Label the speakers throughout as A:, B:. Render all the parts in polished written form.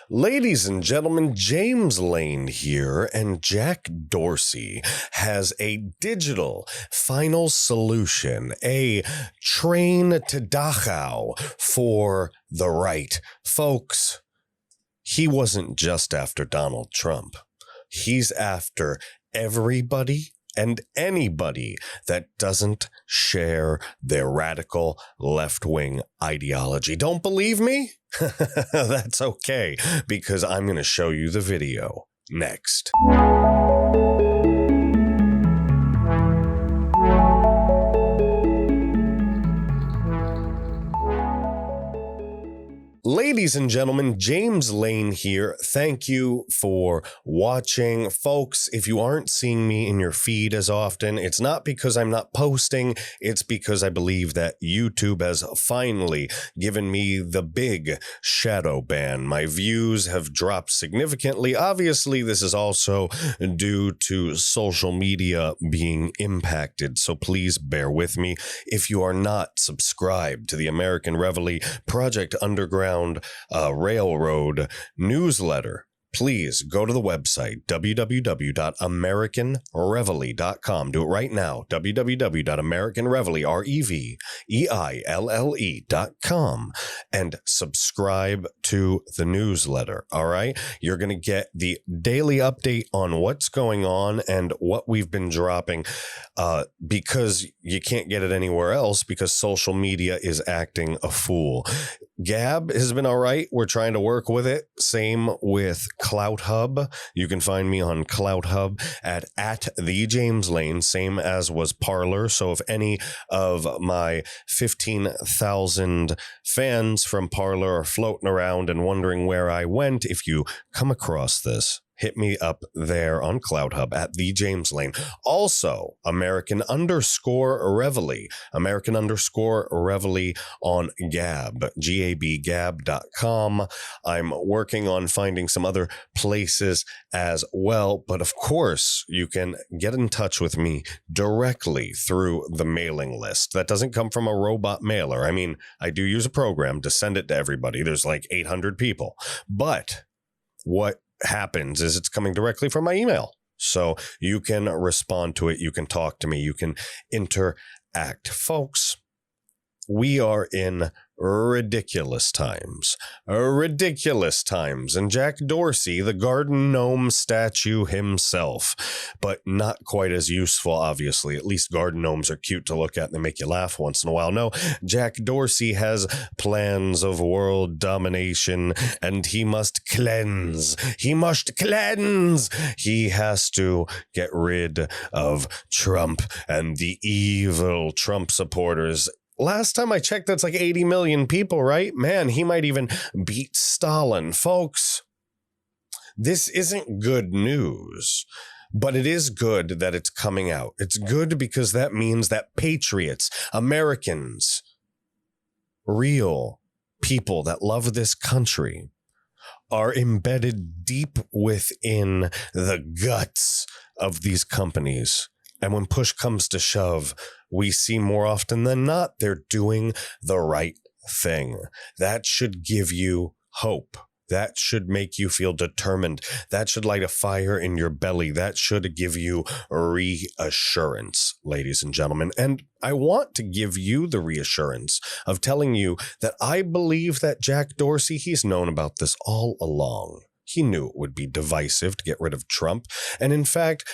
A: Ladies and gentlemen, James Lane here, and Jack Dorsey has a digital final solution, a train to Dachau for the right. Folks, he wasn't just after Donald Trump. He's after everybody and anybody that doesn't share their radical left-wing ideology. Don't believe me? That's okay, because I'm going to show you the video next. Ladies and gentlemen, James Lane here. Thank you for watching. Folks, if you aren't seeing me in your feed as often, it's not because I'm not posting. It's because I believe that YouTube has finally given me the big shadow ban. My views have dropped significantly. Obviously, this is also due to social media being impacted, so please bear with me. If you are not subscribed to the American Reveille Project Underground Railroad newsletter, please go to the website, www.americanreveille.com. Do it right now, www.americanreveille.com, and subscribe to the newsletter, all right? You're going to get the daily update on what's going on and what we've been dropping, because you can't get it anywhere else because social media is acting a fool. Gab has been all right. We're trying to work with it. Same with Clout Hub. You can find me on Clout Hub at the James Lane, same as was Parler. So if any of my 15,000 fans from Parler are floating around and wondering where I went, if you come across this, hit me up there on Cloud Hub at the James Lane. Also, American_Reveille on Gab, G-A-B, gab.com. I'm working on finding some other places as well, but of course, you can get in touch with me directly through the mailing list. That doesn't come from a robot mailer. I mean, I do use a program to send it to everybody. There's like 800 people, but what happens is it's coming directly from my email. So you can respond to it. You can talk to me. You can interact. Folks, we are in ridiculous times. And Jack Dorsey, the garden gnome statue himself, but not quite as useful, obviously. At least garden gnomes are cute to look at and they make you laugh once in a while. No, Jack Dorsey has plans of world domination, and he must cleanse. He has to get rid of Trump and the evil Trump supporters. Last time I checked, that's like 80 million people, right? Man, he might even beat Stalin. Folks, this isn't good news, but it is good that it's coming out. It's good because that means that patriots, Americans, real people that love this country are embedded deep within the guts of these companies. And when push comes to shove, we see more often than not, they're doing the right thing. That should give you hope. That should make you feel determined. That should light a fire in your belly. That should give you reassurance, ladies and gentlemen. And I want to give you the reassurance of telling you that I believe that Jack Dorsey, he's known about this all along. He knew it would be divisive to get rid of Trump. And in fact,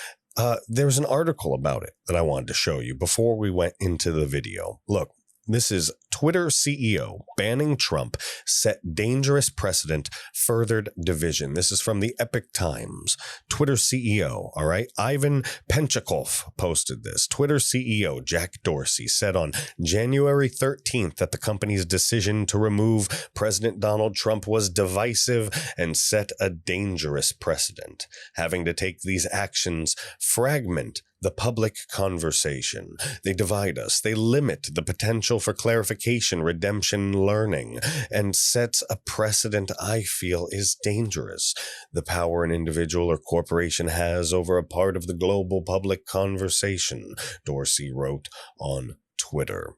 A: there's an article about it that I wanted to show you before we went into the video. Look, this is Twitter CEO banning Trump set dangerous precedent, furthered division. This is from the Epic Times. Twitter CEO, all right, Ivan Penchikov posted this. Twitter CEO Jack Dorsey said on January 13th that the company's decision to remove President Donald Trump was divisive and set a dangerous precedent. Having to take these actions fragment the public conversation. They divide us. They limit the potential for clarification, redemption, learning, and sets a precedent I feel is dangerous. The power an individual or corporation has over a part of the global public conversation, Dorsey wrote on Twitter.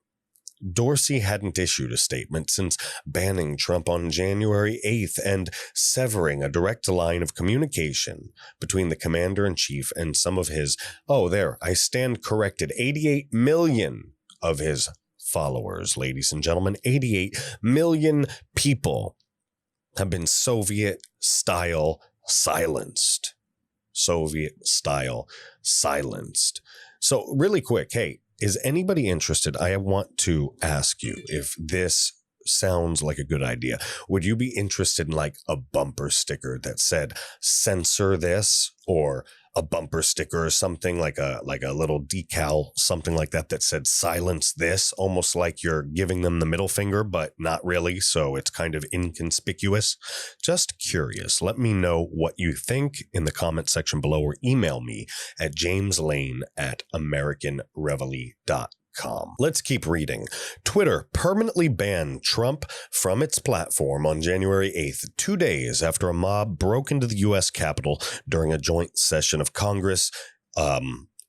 A: Dorsey hadn't issued a statement since banning Trump on January 8th and severing a direct line of communication between the commander-in-chief and some of his, I stand corrected, 88 million of his followers, ladies and gentlemen. 88 million people have been Soviet-style silenced. Soviet-style silenced. So really quick, hey, is anybody interested? I want to ask you if this sounds like a good idea. Would you be interested in like a bumper sticker that said censor this, or a bumper sticker or something like a little decal, something like that that said silence this, almost like you're giving them the middle finger, but not really. So it's kind of inconspicuous. Just curious. Let me know what you think in the comment section below, or email me at jameslane@americanreveille.com. Let's keep reading. Twitter permanently banned Trump from its platform on January 8th, 2 days after a mob broke into the U.S. Capitol during a joint session of Congress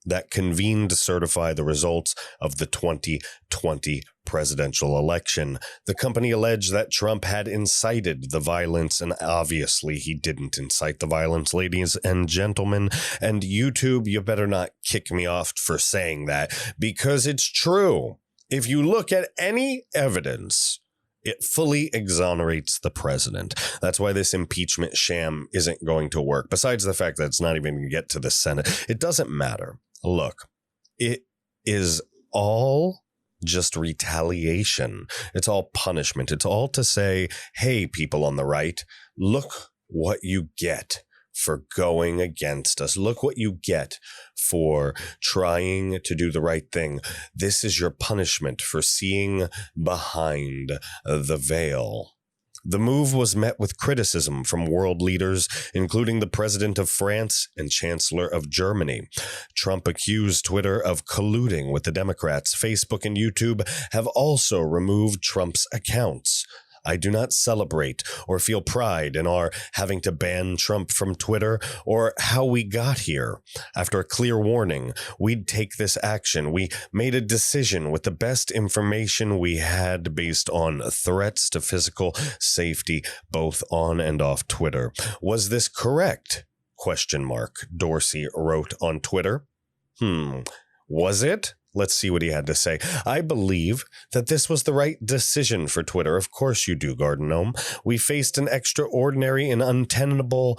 A: that convened to certify the results of the 2020 presidential election. The company alleged that Trump had incited the violence, and obviously he didn't incite the violence, ladies and gentlemen. And YouTube, you better not kick me off for saying that, because it's true. If you look at any evidence, it fully exonerates the president. That's why this impeachment sham isn't going to work. Besides the fact that it's not even going to get to the Senate, it doesn't matter. Look, it is all just retaliation. It's all punishment. It's all to say, hey, people on the right, look what you get for going against us. Look what you get for trying to do the right thing. This is your punishment for seeing behind the veil. The move was met with criticism from world leaders, including the president of France and chancellor of Germany. Trump accused Twitter of colluding with the Democrats. Facebook and YouTube have also removed Trump's accounts. I do not celebrate or feel pride in our having to ban Trump from Twitter or how we got here. After a clear warning, we'd take this action. We made a decision with the best information we had based on threats to physical safety, both on and off Twitter. Was this correct? ? Dorsey wrote on Twitter. Was it? Let's see what he had to say. I believe that this was the right decision for Twitter. Of course you do, Garden Gnome. We faced an extraordinary and untenable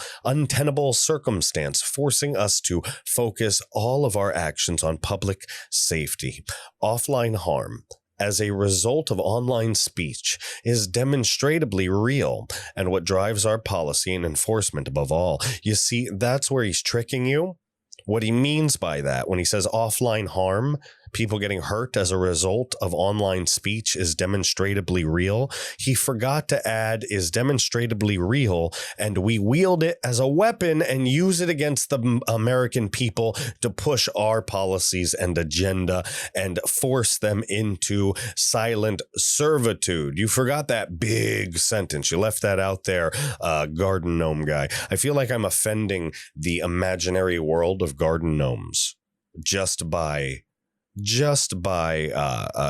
A: circumstance, forcing us to focus all of our actions on public safety. Offline harm, as a result of online speech, is demonstrably real, and what drives our policy and enforcement above all. You see, that's where he's tricking you. What he means by that, when he says offline harm, people getting hurt as a result of online speech is demonstrably real, he forgot to add is demonstrably real, and we wield it as a weapon and use it against the American people to push our policies and agenda and force them into silent servitude. You forgot that big sentence. You left that out there, Garden Gnome guy. I feel like I'm offending the imaginary world of garden gnomes just by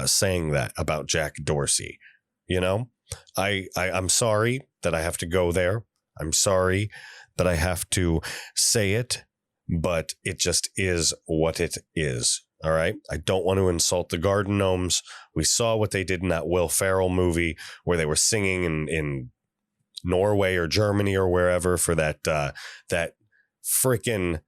A: saying that about Jack Dorsey. You know, I'm sorry that I have to go there. I'm sorry that I have to say it, but it just is what it is. All right. I don't want to insult the garden gnomes. We saw what they did in that Will Ferrell movie where they were singing in Norway or Germany or wherever for that freaking,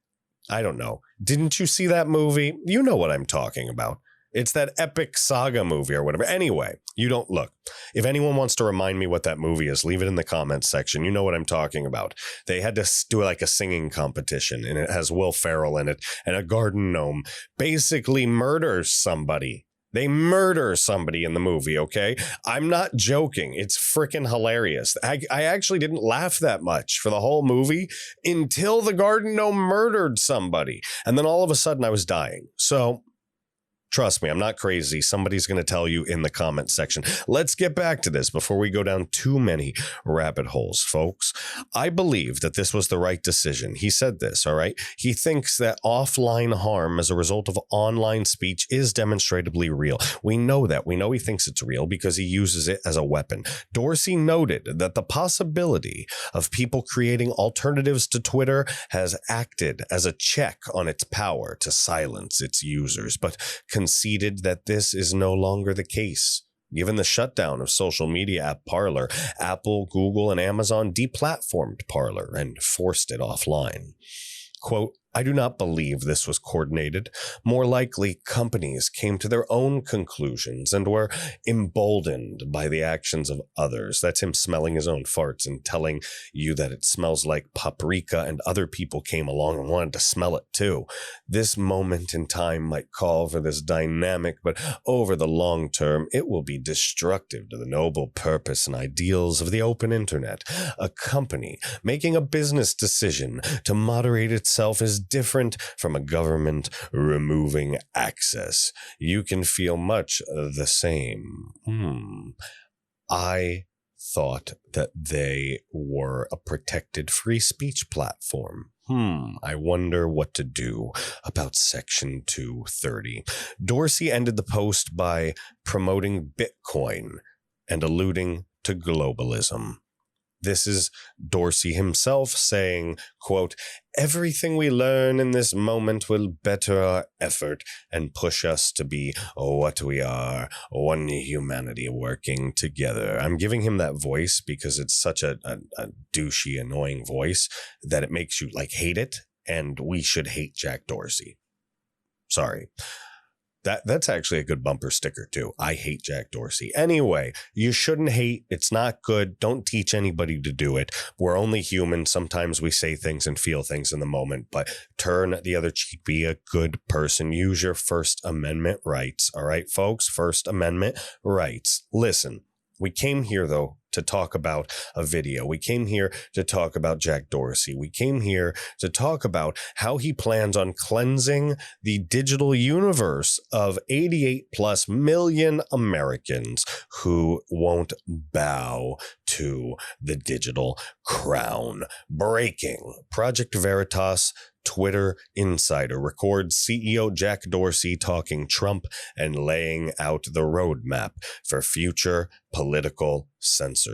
A: I don't know. Didn't you see that movie? You know what I'm talking about. It's that epic saga movie or whatever. Anyway, you don't look. If anyone wants to remind me what that movie is, leave it in the comments section. You know what I'm talking about. They had to do like a singing competition, and it has Will Ferrell in it, and a garden gnome basically murders somebody. They murder somebody in the movie, okay? I'm not joking. It's freaking hilarious. I actually didn't laugh that much for the whole movie until the garden gnome murdered somebody. And then all of a sudden I was dying. So Trust me, I'm not crazy. Somebody's going to tell you in the comment section. Let's get back to this before we go down too many rabbit holes, folks. I believe that this was the right decision. He said this, all right? He thinks that offline harm as a result of online speech is demonstrably real. We know that. We know he thinks it's real because he uses it as a weapon. Dorsey noted that the possibility of people creating alternatives to Twitter has acted as a check on its power to silence its users, but conceded that this is no longer the case. Given the shutdown of social media app Parler, Apple, Google, and Amazon deplatformed Parler and forced it offline. Quote, I do not believe this was coordinated. More likely, companies came to their own conclusions and were emboldened by the actions of others. That's him smelling his own farts and telling you that it smells like paprika, and other people came along and wanted to smell it too. This moment in time might call for this dynamic, but over the long term, it will be destructive to the noble purpose and ideals of the open internet. A company making a business decision to moderate itself is different from a government removing access. You can feel much the same. I thought that they were a protected free speech platform. I wonder what to do about Section 230. Dorsey ended the post by promoting Bitcoin and alluding to globalism. This is Dorsey himself saying, quote, everything we learn in this moment will better our effort and push us to be what we are, one humanity working together. I'm giving him that voice because it's such a douchey, annoying voice that it makes you like hate it, and we should hate Jack Dorsey. Sorry. That's actually a good bumper sticker, too. I hate Jack Dorsey. Anyway, you shouldn't hate. It's not good. Don't teach anybody to do it. We're only human. Sometimes we say things and feel things in the moment, but turn the other cheek. Be a good person. Use your First Amendment rights. All right, folks? First Amendment rights. Listen, we came here, though, to talk about a video. We came here to talk about Jack Dorsey. We came here to talk about how he plans on cleansing the digital universe of 88 plus million Americans who won't bow to the digital crown. Breaking. Project Veritas Twitter insider records CEO Jack Dorsey talking Trump and laying out the roadmap for future political censorship.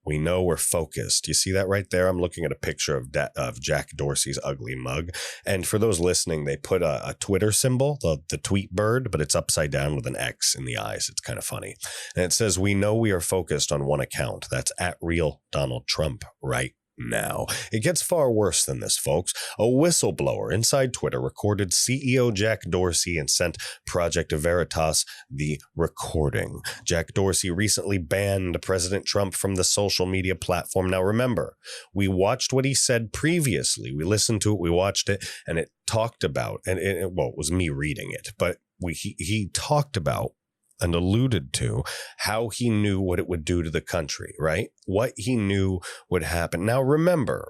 A: We know we're focused. You see that right there? I'm looking at a picture of Jack Dorsey's ugly mug. And for those listening, they put a Twitter symbol, the tweet bird, but it's upside down with an X in the eyes. It's kind of funny. And it says, we know we are focused on one account. That's @real Donald Trump right now. It gets far worse than this, folks. A whistleblower inside Twitter recorded CEO Jack Dorsey and sent Project Veritas the recording. Jack Dorsey recently banned President Trump from the social media platform. Now remember, we watched what he said previously. We listened to it, we watched it, and it talked about, it was me reading it, but he talked about and alluded to how he knew what it would do to the country, right? What he knew would happen. Now, remember,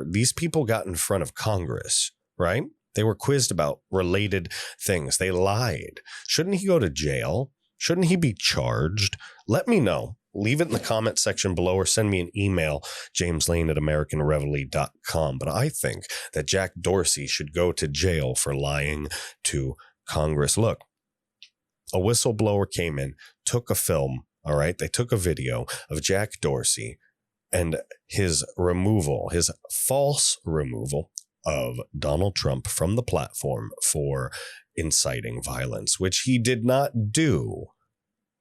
A: these people got in front of Congress, right? They were quizzed about related things. They lied. Shouldn't he go to jail? Shouldn't he be charged? Let me know. Leave it in the comment section below or send me an email, jameslane@americanreveille.com. But I think that Jack Dorsey should go to jail for lying to Congress. Look, a whistleblower came in, took a film, all right? They took a video of Jack Dorsey and his false removal of Donald Trump from the platform for inciting violence, which he did not do.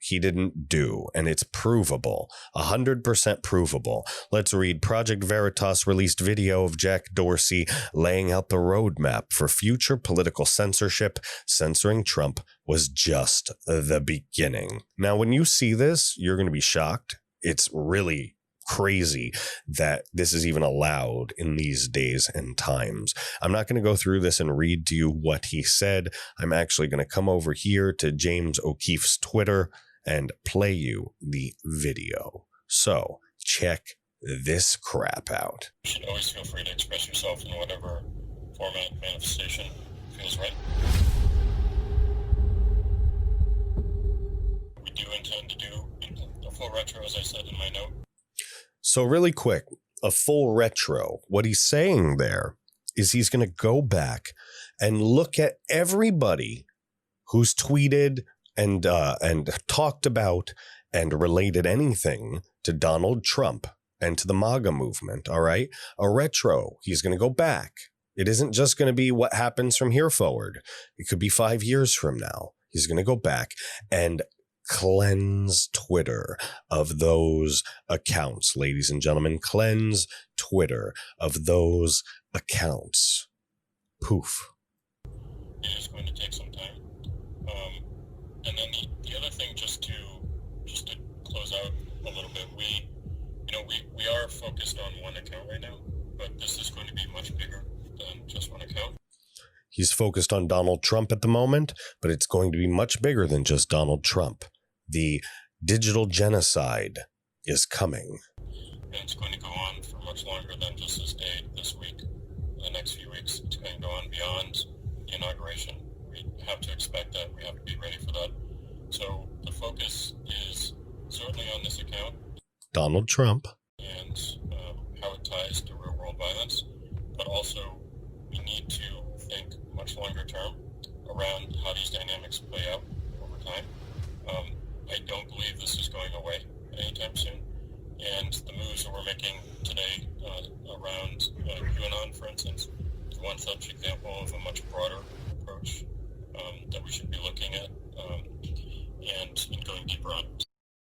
A: He didn't do, and it's provable, 100% provable. Let's read. Project Veritas released video of Jack Dorsey laying out the roadmap for future political censorship. Censoring Trump was just the beginning. Now, when you see this, you're going to be shocked. It's really crazy that this is even allowed in these days and times. I'm not going to go through this and read to you what he said. I'm actually going to come over here to James O'Keefe's Twitter and play you the video. So check this crap out.
B: You should always feel free to express yourself in whatever format, manifestation feels right. do intend to do a full retro, as I said in my note.
A: So really quick, a full retro. What he's saying there is he's going to go back and look at everybody who's tweeted and talked about and related anything to Donald Trump and to the MAGA movement. All right. A retro. He's going to go back. It isn't just going to be what happens from here forward. It could be 5 years from now. He's going to go back and cleanse Twitter of those accounts, ladies and gentlemen. Cleanse Twitter of those accounts. Poof.
B: It is going to take some time. And then the other thing, just to close out a little bit, we are focused on one account right now, but this is going to be much bigger than just one account.
A: He's focused on Donald Trump at the moment, but it's going to be much bigger than just Donald Trump. The digital genocide is coming.
B: And it's going to go on for much longer than just this day, this week, the next few weeks. It's going to go on beyond the inauguration. We have to expect that. We have to be ready for that. So the focus is certainly on this account,
A: Donald Trump,
B: and how it ties to real world violence, but also we need to think much longer term around how these dynamics play out over time. I don't believe this is going away anytime soon, and the moves that we're making today around QAnon, for instance, is one such example of a much broader approach that we should be looking at and going deeper on.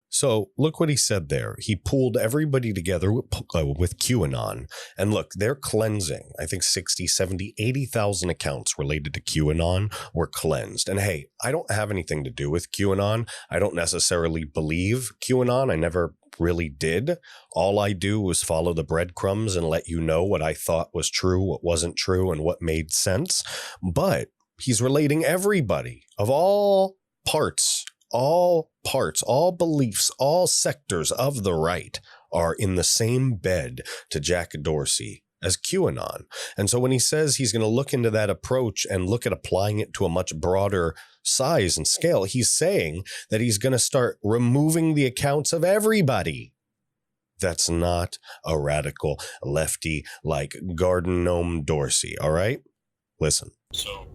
A: So look what he said there. He pulled everybody together with QAnon. And look, they're cleansing. I think 60, 70, 80,000 accounts related to QAnon were cleansed. And hey, I don't have anything to do with QAnon. I don't necessarily believe QAnon. I never really did. All I do was follow the breadcrumbs and let you know what I thought was true, what wasn't true, and what made sense. But he's relating everybody of all parts, all beliefs, all sectors of the right are in the same bed to Jack Dorsey as QAnon. And so when he says he's going to look into that approach and look at applying it to a much broader size and scale, he's saying that he's going to start removing the accounts of everybody. That's not a radical lefty like Garden Gnome Dorsey, all right? Listen.
B: So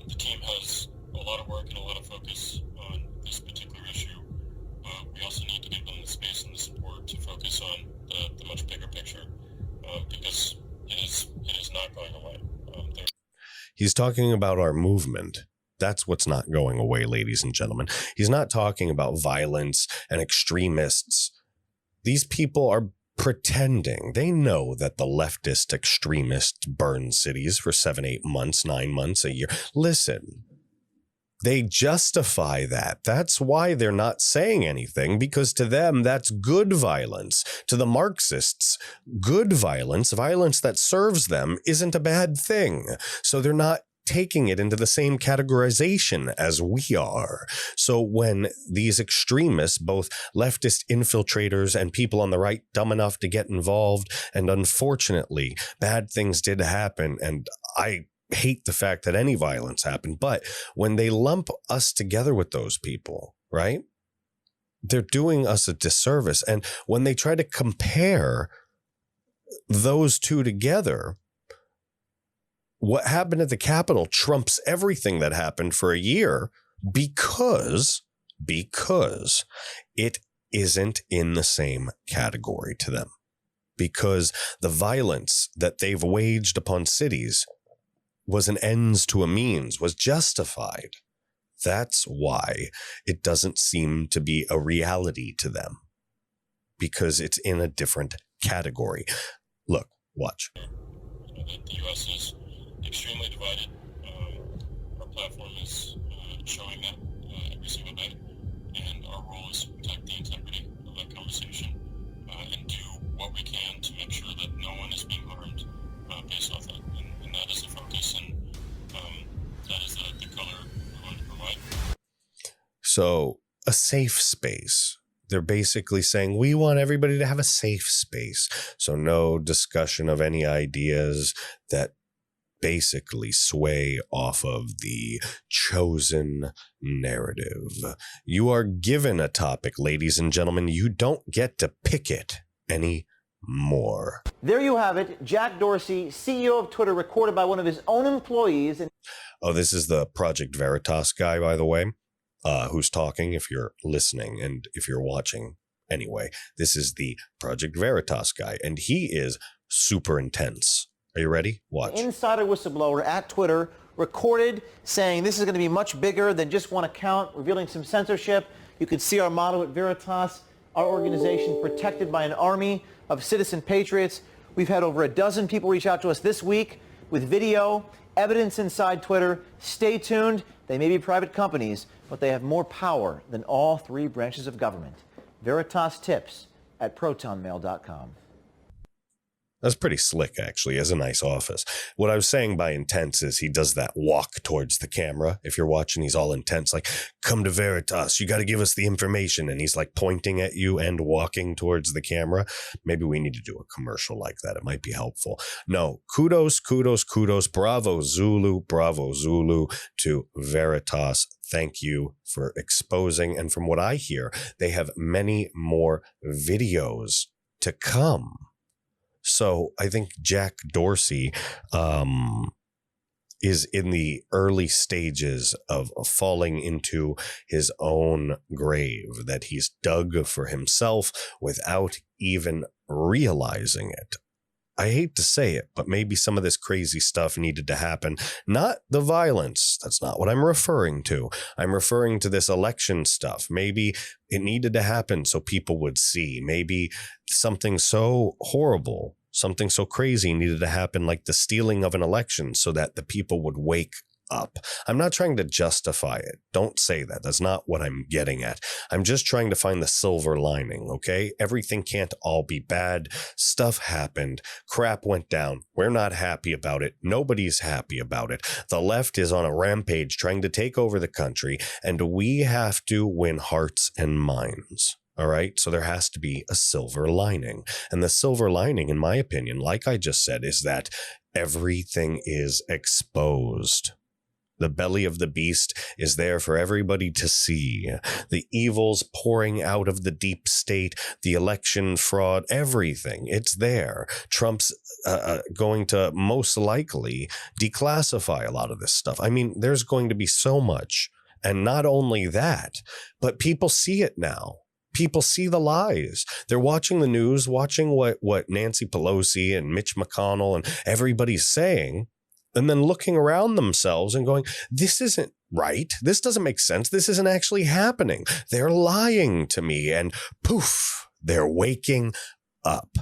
B: the team has a lot of work and a lot of focus on this particular issue. We also need to give them the space and the support to focus on the much bigger picture, because it is not going away.
A: He's talking about our movement. That's what's not going away, ladies and gentlemen. He's not talking about violence and extremists. These people are pretending. They know that the leftist extremists burn cities for 7, 8 months, 9 months, a year. Listen. They justify that. That's why they're not saying anything, because to them, that's good violence. To the Marxists, good violence, violence that serves them, isn't a bad thing. So they're not taking it into the same categorization as we are. So when these extremists, both leftist infiltrators and people on the right dumb enough to get involved, and unfortunately, bad things did happen, and I hate the fact that any violence happened, but when they lump us together with those people, right, they're doing us a disservice. And when they try to compare those two together, what happened at the Capitol trumps everything that happened for a year because it isn't in the same category to them, because the violence that they've waged upon cities was an ends to a means, was justified. That's why it doesn't seem to be a reality to them, because it's in a different category. Look, watch.
B: The U.S. is extremely divided. Our platform is showing that every single day, and our role is to protect the integrity of that conversation and do what we can to make sure that no one is being harmed based off that. And that is the focus, and that is the color we want to provide.
A: So a safe space. They're basically saying we want everybody to have a safe space. So no discussion of any ideas that basically sway off of the chosen narrative. You are given a topic, ladies and gentlemen. You don't get to pick it anymore.
C: There you have it. Jack Dorsey, CEO of Twitter, recorded by one of his own employees.
A: Oh, this is the Project Veritas guy, by the way, who's talking if you're listening and if you're watching. Anyway, this is the Project Veritas guy, and he is super intense. Are you ready? Watch.
C: Insider whistleblower at Twitter recorded saying this is going to be much bigger than just one account, revealing some censorship. You could see our motto at Veritas, our organization protected by an army of citizen patriots. We've had over a dozen people reach out to us this week with video, evidence inside Twitter. Stay tuned. They may be private companies, but they have more power than all three branches of government. Veritas tips at protonmail.com.
A: That's pretty slick, actually. He has a nice office. What I was saying by intense is he does that walk towards the camera. If you're watching, he's all intense, like, come to Veritas. You got to give us the information. And he's like pointing at you and walking towards the camera. Maybe we need to do a commercial like that. It might be helpful. No, kudos. Bravo, Zulu to Veritas. Thank you for exposing. And from what I hear, they have many more videos to come. So I think Jack Dorsey is in the early stages of falling into his own grave that he's dug for himself without even realizing it. I hate to say it, but maybe some of this crazy stuff needed to happen. Not the violence. That's not what I'm referring to. I'm referring to this election stuff. Maybe it needed to happen so people would see. Maybe something so horrible, something so crazy needed to happen, like the stealing of an election, so that the people would wake up. I'm not trying to justify it. Don't say that. That's not what I'm getting at. I'm just trying to find the silver lining, okay? Everything can't all be bad. Stuff happened. Crap went down. We're not happy about it. Nobody's happy about it. The left is on a rampage trying to take over the country, and we have to win hearts and minds. All right. So there has to be a silver lining. And the silver lining, in my opinion, like I just said, is that everything is exposed. The belly of the beast is there for everybody to see. The evils pouring out of the deep state, the election fraud, everything. It's there. Trump's going to most likely declassify a lot of this stuff. I mean, there's going to be so much. And not only that, but people see it now. People see the lies. They're watching the news, watching what Nancy Pelosi and Mitch McConnell and everybody's saying, and then looking around themselves and going, this isn't right. This doesn't make sense. This isn't actually happening. They're lying to me. And poof, they're waking up.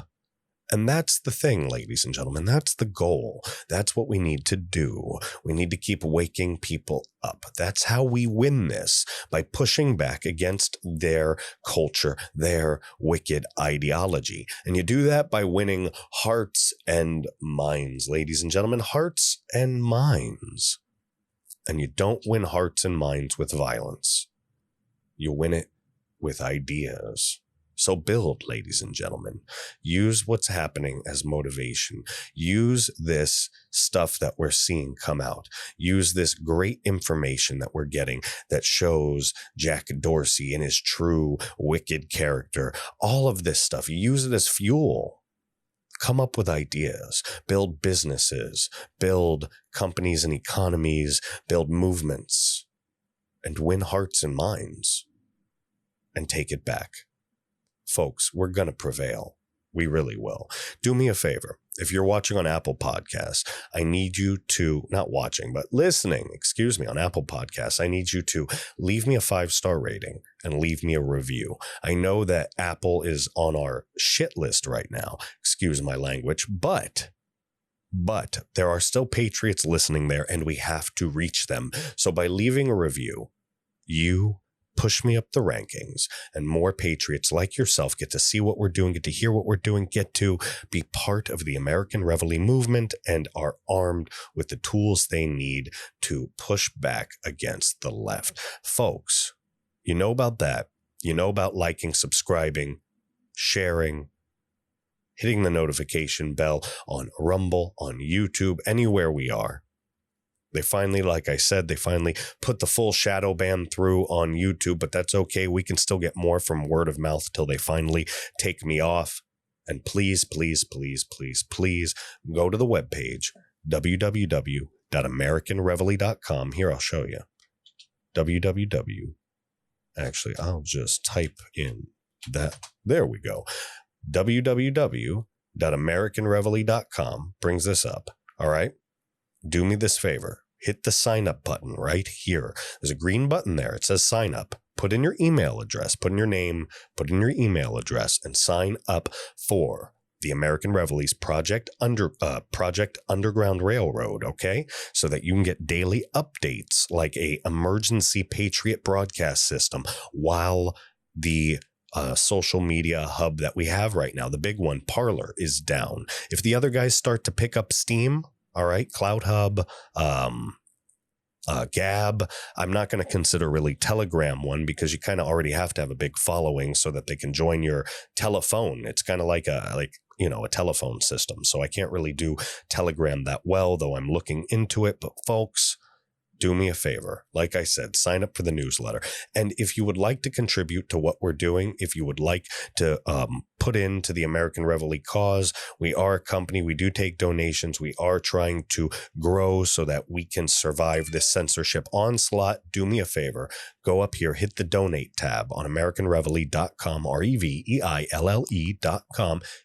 A: And that's the thing, ladies and gentlemen. That's the goal. That's what we need to do. We need to keep waking people up. That's how we win this, by pushing back against their culture, their wicked ideology. And you do that by winning hearts and minds, ladies and gentlemen, hearts and minds. And you don't win hearts and minds with violence. You win it with ideas. So build, ladies and gentlemen. Use what's happening as motivation. Use this stuff that we're seeing come out. Use this great information that we're getting that shows Jack Dorsey in his true wicked character. All of this stuff, use it as fuel. Come up with ideas, build businesses, build companies and economies, build movements, and win hearts and minds, and take it back. Folks, we're going to prevail. We really will. Do me a favor. If you're watching on Apple Podcasts, I need you to, not watching, but listening, on Apple Podcasts, I need you to leave me a 5-star rating and leave me a review. I know that Apple is on our shit list right now. Excuse my language, but there are still patriots listening there, and we have to reach them. So by leaving a review, you push me up the rankings, and more patriots like yourself get to see what we're doing, get to hear what we're doing, get to be part of the American Reveille movement, and are armed with the tools they need to push back against the left. Folks, you know about that. You know about liking, subscribing, sharing, hitting the notification bell on Rumble, on YouTube, anywhere we are. They finally, like I said, they finally put the full shadow ban through on YouTube, but that's okay. We can still get more from word of mouth till they finally take me off. And please, please, please, please, please go to the webpage, www.americanreveille.com. Here, I'll show you. Actually, I'll just type in that. There we go. www.americanreveille.com brings this up. All right. Do me this favor. Hit the sign up button right here. There's a green button there. It says sign up. Put in your email address, put in your name, put in your email address, and sign up for the American Reveille's Project Underground Railroad, okay? So that you can get daily updates like a emergency Patriot broadcast system while the social media hub that we have right now, the big one, Parler, is down. If the other guys start to pick up steam, all right, Cloud Hub, Gab. I'm not going to consider really Telegram one because you kind of already have to have a big following so that they can join your telephone. It's kind of like a telephone system. So I can't really do Telegram that well, though I'm looking into it. But folks, do me a favor. Like I said, sign up for the newsletter. And if you would like to contribute to what we're doing, if you would like to put into the American Reveille cause, we are a company. We do take donations. We are trying to grow so that we can survive this censorship onslaught. Do me a favor. Go up here, hit the donate tab on AmericanReveille.com, REVEILLE.com.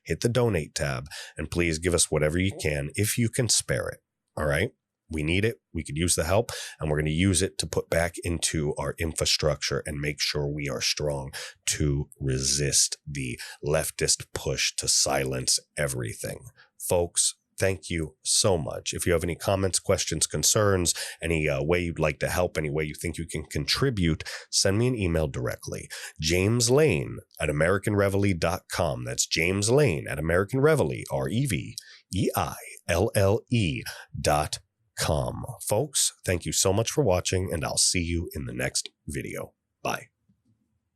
A: Hit the donate tab and please give us whatever you can if you can spare it. All right. We need it. We could use the help, and we're going to use it to put back into our infrastructure and make sure we are strong to resist the leftist push to silence everything. Folks, thank you so much. If you have any comments, questions, concerns, any way you'd like to help, any way you think you can contribute, send me an email directly. James Lane at AmericanReveille.com. That's James Lane at AmericanReveille, REVEILLE.com. Folks, thank you so much for watching, and I'll see you in the next video. Bye.